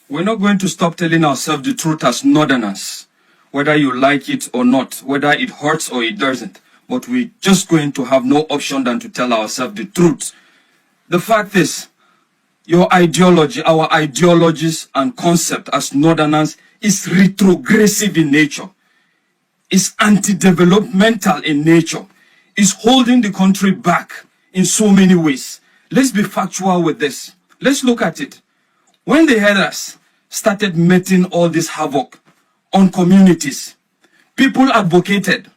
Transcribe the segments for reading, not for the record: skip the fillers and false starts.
We're not going to stop telling ourselves the truth as northerners, whether you like it or not, whether it hurts or it doesn't. But we're just going to have no option than to tell ourselves the truth. The fact is, your ideology, our ideologies and concept as northerners is retrogressive in nature. It's anti-developmental in nature. It's holding the country back in so many ways. Let's be factual with this. Let's look at it. When the headers started making all this havoc on communities, people advocated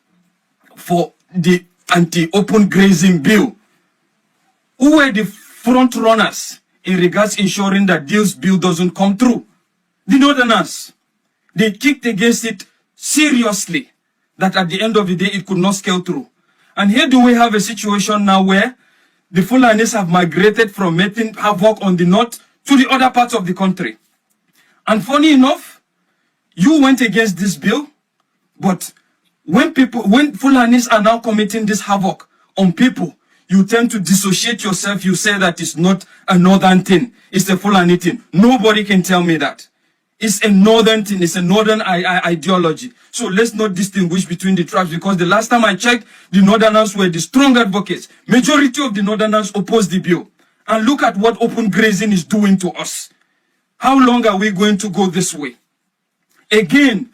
for the anti-open grazing bill. Who were the front runners in regards ensuring that this bill doesn't come through? The northerners. They kicked against it seriously, that at the end of the day it could not scale through. And here do we have a situation now where the Fulanis have migrated from making havoc on the north to the other parts of the country. And funny enough, you went against this bill, but when Fulanis are now committing this havoc on people, you tend to dissociate yourself. You say that it's not a northern thing, it's a Fulani thing. Nobody can tell me that. It's a northern thing, it's a northern ideology. So let's not distinguish between the tribes, because the last time I checked, the northerners were the strong advocates. Majority of the northerners opposed the bill. And look at what open grazing is doing to us. How long are we going to go this way? Again,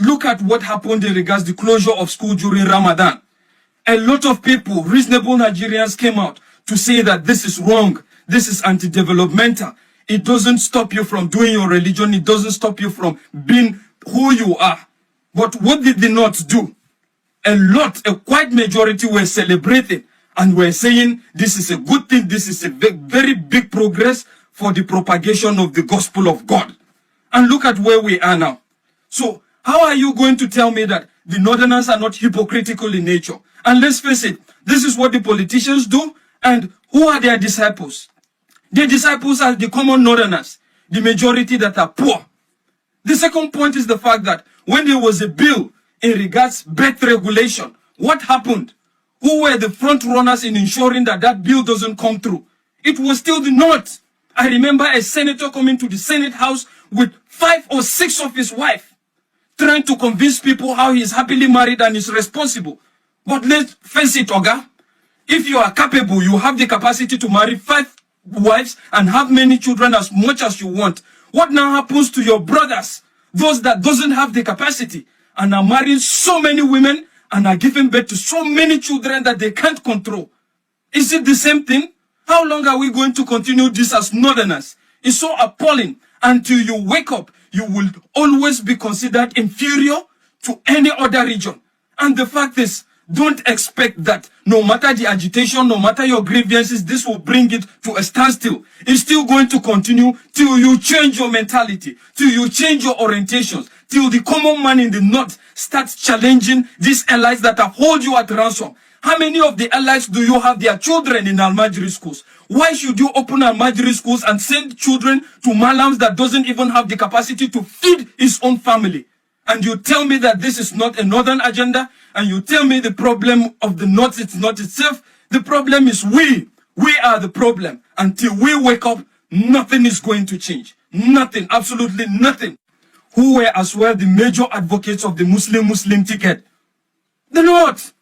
look at what happened in regards to the closure of school during Ramadan. A lot of people, reasonable Nigerians, came out to say that this is wrong, this is anti-developmental. It doesn't stop you from doing your religion, it doesn't stop you from being who you are. But what did the North do? A quite majority were celebrating and were saying this is a good thing, this is a very big progress for the propagation of the gospel of God. And look at where we are now. So how are you going to tell me that the northerners are not hypocritical in nature? And let's face it, this is what the politicians do. And who are their disciples? Their disciples are the common northerners, the majority that are poor. The second point is the fact that when there was a bill in regards birth regulation, what happened? Who were the front runners in ensuring that that bill doesn't come through? It was still the North. I remember a senator coming to the Senate House with 5 or 6 of his wives, trying to convince people how he is happily married and is responsible. But let's face it, Oga, if you are capable, you have the capacity to marry 5 wives and have many children as much as you want. What now happens to your brothers, those that doesn't have the capacity and are marrying so many women and are giving birth to so many children that they can't control? Is it the same thing? How long are we going to continue this as northerners? It's so appalling. Until you wake up, you will always be considered inferior to any other region. And the fact is, don't expect that no matter the agitation, no matter your grievances, this will bring it to a standstill. It's still going to continue till you change your mentality, till you change your orientations, till the common man in the north starts challenging these allies that have hold you at ransom. How many of the allies do you have their children in Almajiri schools? Why should you open Almajiri schools and send children to Malams that doesn't even have the capacity to feed his own family? And you tell me that this is not a northern agenda, and you tell me the problem of the north is not itself. The problem is we. We are the problem. Until we wake up, nothing is going to change. Nothing, absolutely nothing. Who were as well the major advocates of the Muslim ticket? The North.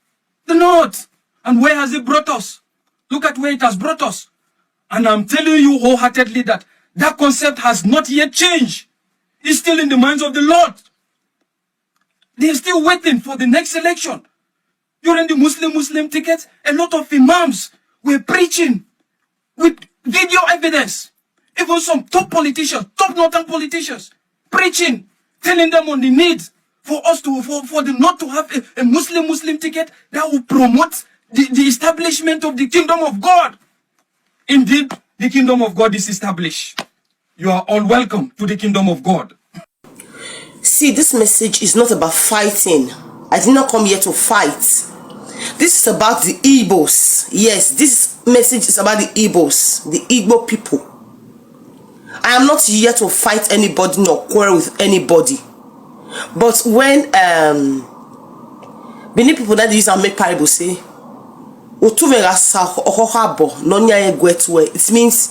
The North. And where has it brought us? Look at where it has brought us. And I'm telling you wholeheartedly that that concept has not yet changed. It's still in the minds of the Lord. They're still waiting for the next election. During the Muslim tickets, a lot of imams were preaching with video evidence. Even some top politicians, top northern politicians, preaching, telling them on the need for us to, for them not to have a Muslim ticket that will promote the establishment of the kingdom of God. Indeed, the kingdom of God is established. You are all welcome to the kingdom of God. See, this message is not about fighting. I did not come here to fight. This is about the Igbos. Yes, this message is about the Igbos, the Igbo people. I am not here to fight anybody nor quarrel with anybody. But when many people that use and make parable say, it means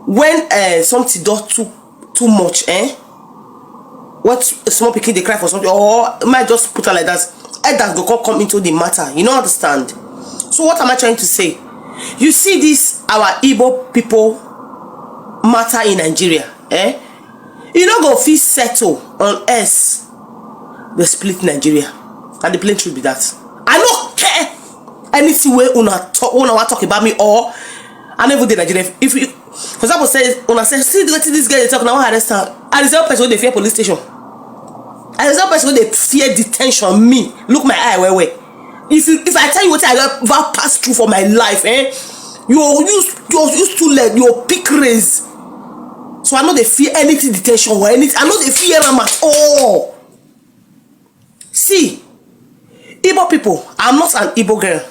when something does too much, eh? What small pikin they cry for something, or might just put her like that. Elders go come into the matter. You don't understand. So what am I trying to say? You see this our Igbo people matter in Nigeria, eh? You don't go feel settle on us. They split Nigeria, and the plain truth be that. I don't care anything way una talk about me, or I never did Nigeria. If you, for example, say una say see this guy they talk now, I understand. And the same person they fear police station. And the same person they fear detention. Me look my eye where. If I tell you what I ever passed through for my life, eh? You used to let your pick raise. So I know they fear anything detention or anything. I know they fear them at all. See, Igbo people, I'm not an Igbo girl,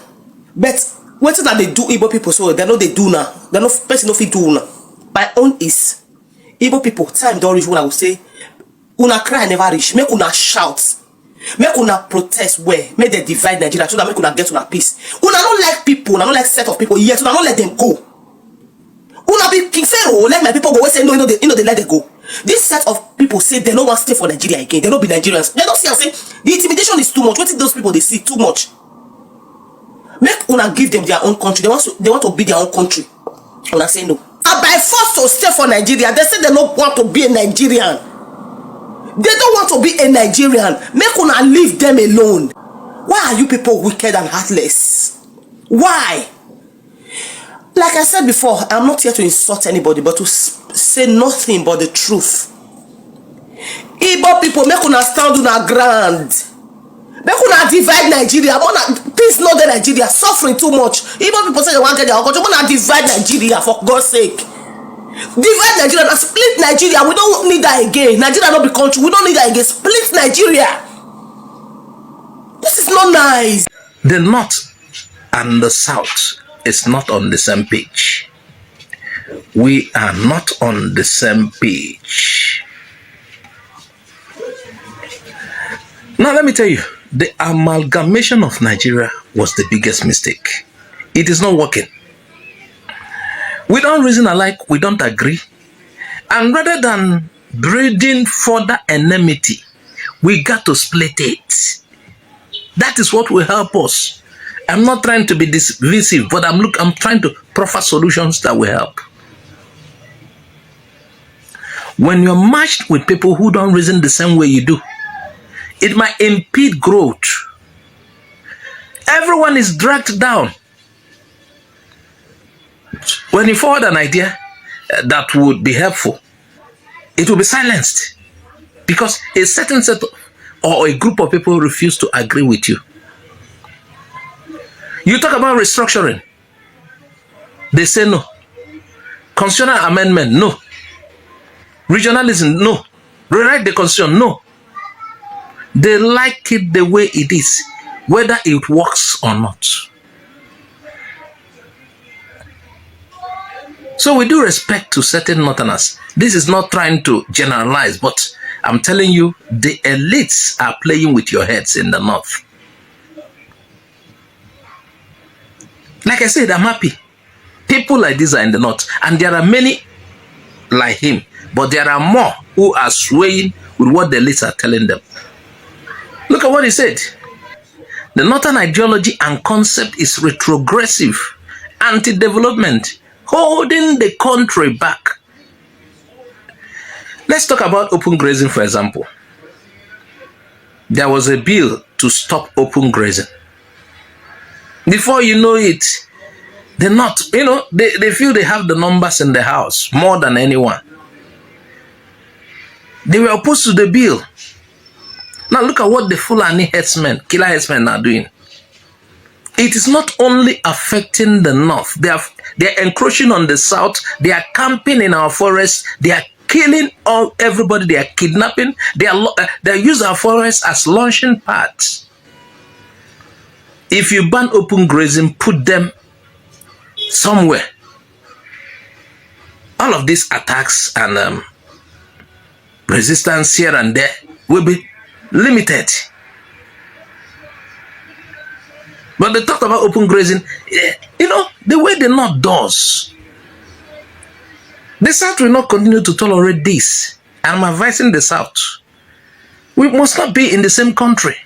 but what is that they do Igbo people so they know they do now. They know person no fit do now. My own is Igbo people. Time don't reach when I will say, una cry never reach. Make una shout. Make una protest where make they divide Nigeria so that make una get una peace. Una don't like people. Una don't like set of people. Yes, una don't let them go. Una be King Pharaoh. Let my people go. We say no, they let them go. This set of people say they don't want to stay for Nigeria again. They don't be Nigerians. They don't see and say the intimidation is too much. What is those people they see too much? Make una give them their own country. They want to be their own country. Una say no. And by force to stay for Nigeria, they say they don't want to be a Nigerian. They don't want to be a Nigerian. Make una leave them alone. Why are you people wicked and heartless? Why? Like I said before, I'm not here to insult anybody, but to say nothing but the truth. Igbo people, make una stand on our ground. Make una divide Nigeria. Please know that Nigeria suffering too much. Igbo people say they want to get their own country. Make una divide Nigeria for God's sake. Divide Nigeria and split Nigeria. We don't need that again. Nigeria not be country. We don't need that again. Split Nigeria. This is not nice. The North and the South is not on the same page. We are not on the same page. Now let me tell you, the amalgamation of Nigeria was the biggest mistake. It is not working. We don't reason alike, we don't agree. And rather than breeding further enmity, we got to split it. That is what will help us. I'm not trying to be divisive, but I'm trying to proffer solutions that will help. When you're matched with people who don't reason the same way you do, it might impede growth. Everyone is dragged down. When you forward an idea that would be helpful, it will be silenced because a certain set of, or a group of people refuse to agree with you. You talk about restructuring. They say no. Constitutional amendment, no. Regionalism, no. Rewrite the constitution, no. They like it the way it is, whether it works or not. So with due respect to certain Northerners, this is not trying to generalize, but I'm telling you, the elites are playing with your heads in the North. Like I said, I'm happy. People like this are in the North, and there are many like him, but there are more who are swaying with what the elites are telling them. Look at what he said. The Northern ideology and concept is retrogressive, anti-development, holding the country back. Let's talk about open grazing, for example. There was a bill to stop open grazing. Before you know it, they're not, they feel they have the numbers in the house more than anyone. They were opposed to the bill. Now look at what the Fulani herdsmen, killer herdsmen are doing. It is not only affecting the North. They are encroaching on the South. They are camping in our forests. They are killing everybody. They are kidnapping. They use our forests as launching pads. If you ban open grazing, put them somewhere. All of these attacks and resistance here and there will be limited. But they talk about open grazing, the way the North does. The South will not continue to tolerate this. I'm advising the South. We must not be in the same country.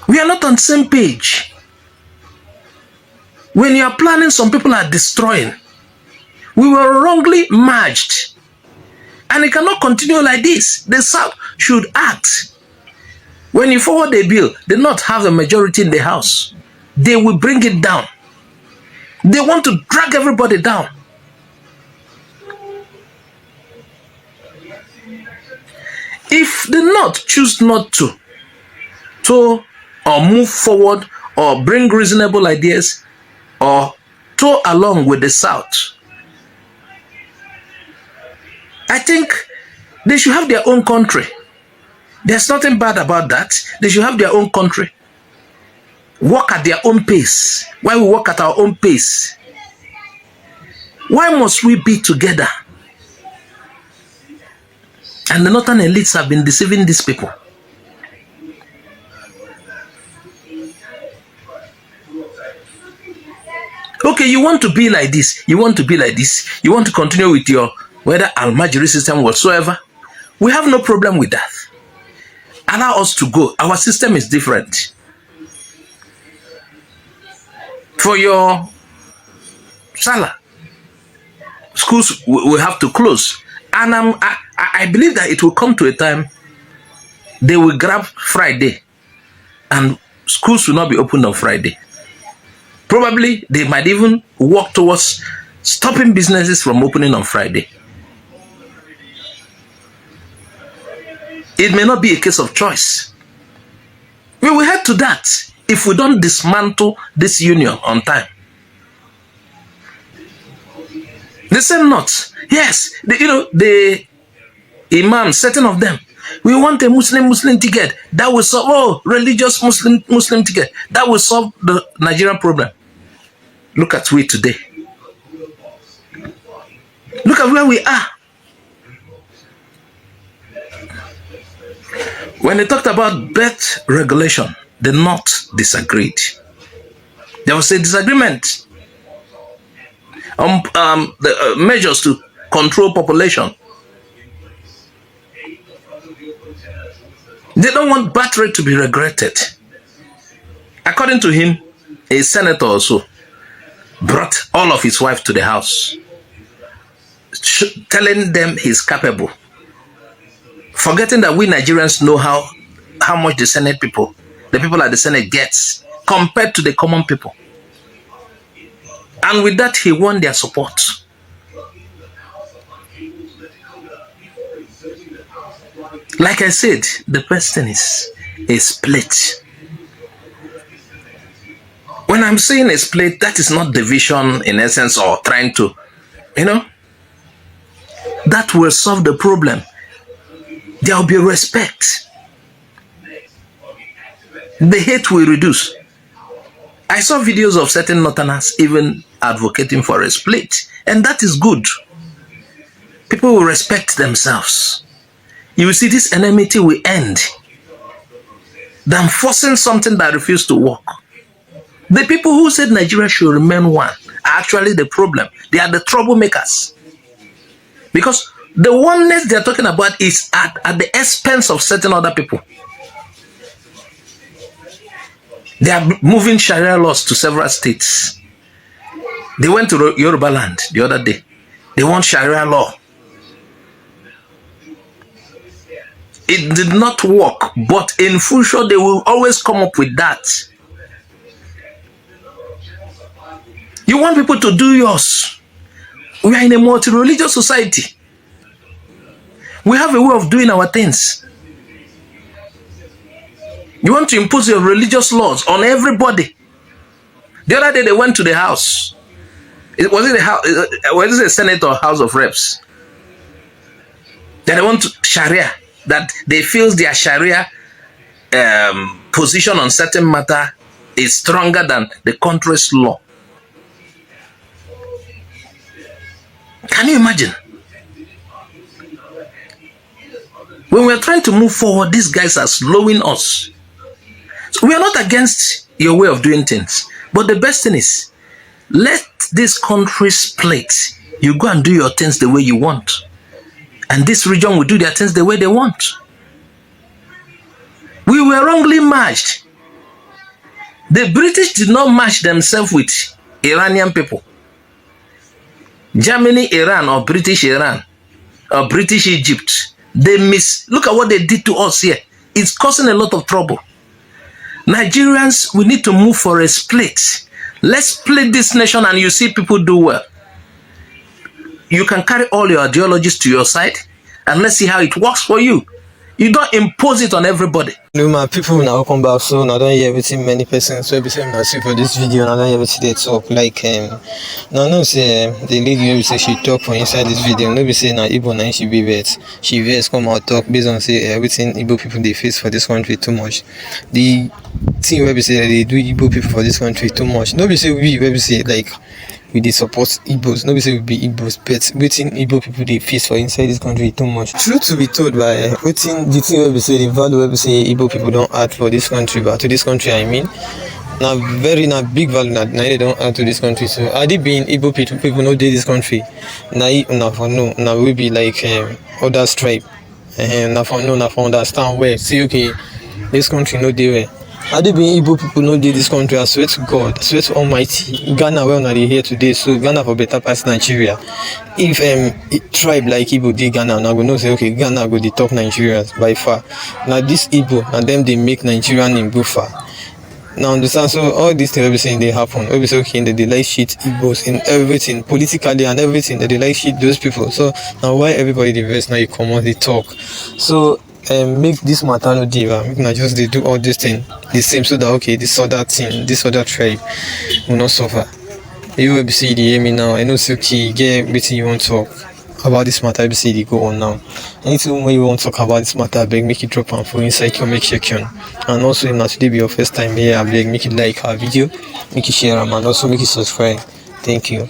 We are not on the same page. When you are planning, some people are destroying. We were wrongly merged. And it cannot continue like this. The South should act. When you forward a bill, they not have a majority in the House. They will bring it down. They want to drag everybody down. If the North choose not to or move forward or bring reasonable ideas or tow along with the South, I think they should have their own country. There's nothing bad about that. They should have their own country. Work at their own pace. Why we work at our own pace? Why must we be together? And the northern elites have been deceiving these people. Okay, you want to be like this. You want to be like this. You want to continue with your whether Almajiri system whatsoever. We have no problem with that. Allow us to go. Our system is different. For your Salah, schools will have to close. And I believe that it will come to a time they will grab Friday and schools will not be opened on Friday. Probably they might even work towards stopping businesses from opening on Friday. It may not be a case of choice. We will head to that if we don't dismantle this union on time. The same North, yes, the imam, certain of them, we want a Muslim ticket that will solve, religious Muslim ticket that will solve the Nigerian problem. Look at we today. Look at where we are. When they talked about birth regulation, the North disagreed. There was a disagreement on the measures to control population. They don't want birth rate to be regretted. According to him, a senator also brought all of his wives to the house, telling them he's capable. Forgetting that we Nigerians know how much the people at the Senate gets compared to the common people. And with that, he won their support. Like I said, the best thing is a split. When I'm saying a split, that is not division in essence or trying to, that will solve the problem. There will be respect. The hate will reduce. I saw videos of certain Northerners even advocating for a split, and that is good. People will respect themselves. You will see this enmity will end than forcing something that refuses to work. The people who said Nigeria should remain one are actually the problem. They are the troublemakers. Because the oneness they are talking about is at the expense of certain other people. They are moving Sharia laws to several states. They went to Yoruba land the other day. They want Sharia law. It did not work, but in future they will always come up with that. You want people to do yours. We are in a multi-religious society. We have a way of doing our things. You want to impose your religious laws on everybody. The other day they went to the house. Was it a Senate or House of Reps? Then they want to Sharia. That they feel their Sharia position on certain matter is stronger than the country's law. Can you imagine? When we're trying to move forward, these guys are slowing us. So we are not against your way of doing things. But the best thing is, let this country split You go and do your things the way you want. And this region will do their things the way they want. We were wrongly matched. The British did not match themselves with Iranian people. Germany, Iran, or British Iran, or British Egypt. Look at what they did to us here. It's causing a lot of trouble. Nigerians, we need to move for a split. Let's split this nation and you see people do well. You can carry all your ideologies to your side and let's see how it works for you. You don't impose it on everybody. No, my people now come back soon. I don't hear everything many persons. So be saying now see for this video and I don't hear everything they talk. Like now no say the lady will say she talk for inside this video. No be say now Igbo now she be vet. She vets come out talk based on say everything Igbo people they face for this country too much. The thing where we say they do Igbo people for this country too much. No be say where we say like we dey support Igbos. No be say we be Igbos, but waiting Igbo people they face for inside this country too much. True to be told by waiting the thing where we say the value where we say Igbo people don't add for this country, but to this country I mean now big value now they don't add to this country. So are they being Igbo people know they this country? Now for no now we be like other stripe. Now for no now for understand where say okay this country no they where. I do being Igbo people know this country. I swear to God, I swear to Almighty. Ghana well not here today, so Ghana for better past Nigeria. If a tribe like Igbo did Ghana, now we know say okay, Ghana go the top Nigerians by far. Now this Igbo and them they make Nigerian in go far. Now understand, so all these things everything they happen. We say okay, they like shit Igbos in everything, politically and everything. They like shit those people. So now why everybody the rest now you come on they talk. So make this matter no diva. Make not just they do all this thing the same so that okay this other thing, this other tribe will not suffer. You will see the hear me now. I know it's okay, get everything you want to talk about this matter, you see the go on now. Anything when you want to talk about this matter, I beg make it drop and for inside comment section. And also if not today be your first time here, I beg make it like our video, make it share and also make it subscribe. Thank you.